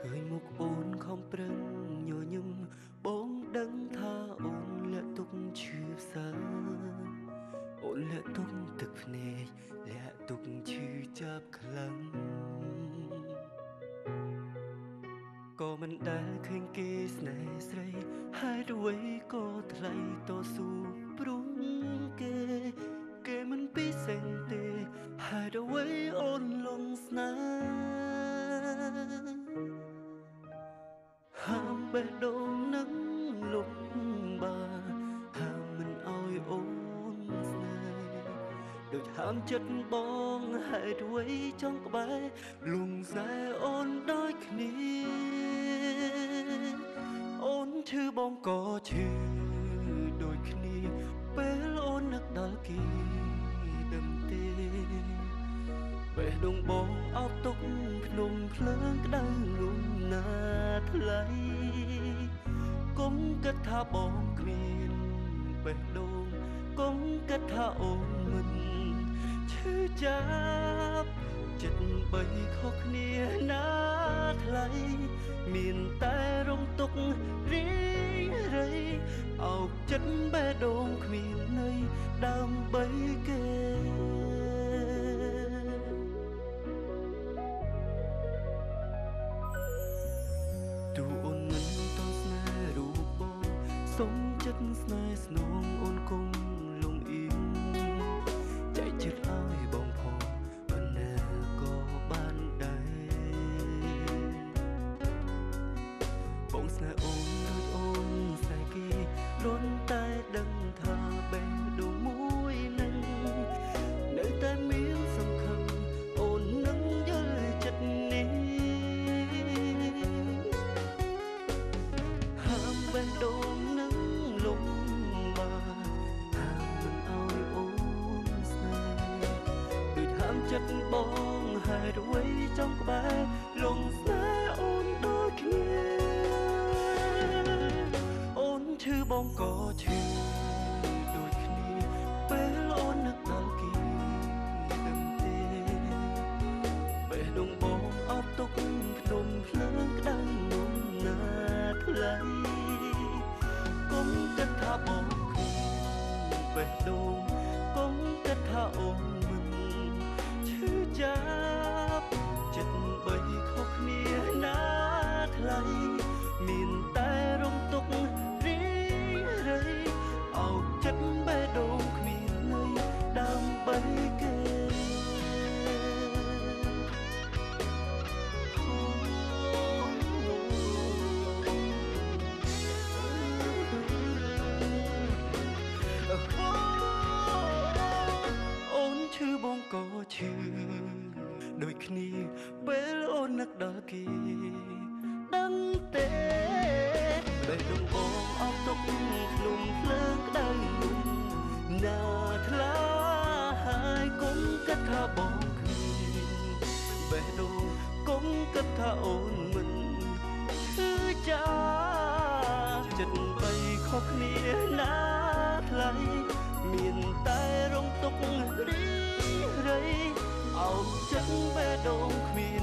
ឃើញមុខអូនខំប្រឹងញញឹមបងដឹងថាអូនលាក់ទុកឈឺផ្សើអូនលាក់ទុកទឹកភ្នែកលាក់ទុកឈឺចាប់ខ្លាំងក៏មិនដែលឃើញគេស្នេហ៍ស្រីហេតុអ្វីក៏ថ្លៃតស៊ូព្រោះគេមិនពិសេសទេហេតុអ្វីអូនលងស្នេហ៍ហាមបេះដូងនឹងលុបបាហាមមិនអោយអូនស្នេហ៍ដូចហាមចិត្តបងហេតុអ្វីចង់ក្បែរលងខ្សែអូនដូចគ្នាអូនឈឺបងក៏ឈឺដូចគ្នាពេលអូននឹកដល់គេដឹងទេបេះដូងបងអោបទុកភ្នំភ្លើងក្តៅងំណាថ្លៃកុំគិតថាបងគ្មានបេះដូងកុំគិតថាអូនមិនឈឺចាប់ចិត្តបីខុសគ្នាណាថ្លៃមានតែរំទុករីរៃអោបចិត្តបេះដូងគ្មានន័យដើម្បីគេទូអូនមិនតស្នេហ៍រូបបងសុំចិត្តស្នេហ៍ស្នងអូនគង់លំអៀងចែកចិត្តឲ្យបងផងប៉ុណ្ណាក៏បានដែរបងស្នេហ៍អូនដូចអូនស្នេហ៍គេរនតែដឹងថាបេះដូងមួយនឹងនៅតែមានសង្ឃឹមអូននឹងយល់ចិត្តនេះហាមបេះដូងនឹងលំបាហាមមិនអោយអូនស្នេហ៍ដូចហាមចិត្តបងហេតុអ្វីចង់ក្បែរលងស្នេហ៍អូនដូចគ្នាអូនឈឺបងក៏ឈឺដូចគ្នាពេលអូននឹកដល់គេដឹងទេបេះដូងបងអោបទុកភ្នំភ្លើងក្តៅងំណាថ្លៃកុំគិតថាបងគ្មានបេះដូងកុំគិតថាអូនមិនឈឺចាប់ចិត្តបីខុសគ្នាណាថ្លៃមានតែរំទុករីរៃអោបចិត្តបេះដូងគ្មានន័យដើម្បីគេអូនឈឺបងក៏ឈឺដូចគ្នាពេលអូននឹកដល់គេដឹងទេបេះដូងបងអោបទុកភ្នំភ្លើងក្តៅងំណាថ្លាហើយកុំគិតថាបងគ្មានបេះដូងកុំគិតថាអូនមិនឈឺចាប់ចិត្តបីខុសគ្នាណាថ្លៃមានតែរំទុករីរៃអោបចិត្តបេះដូងគ្មាន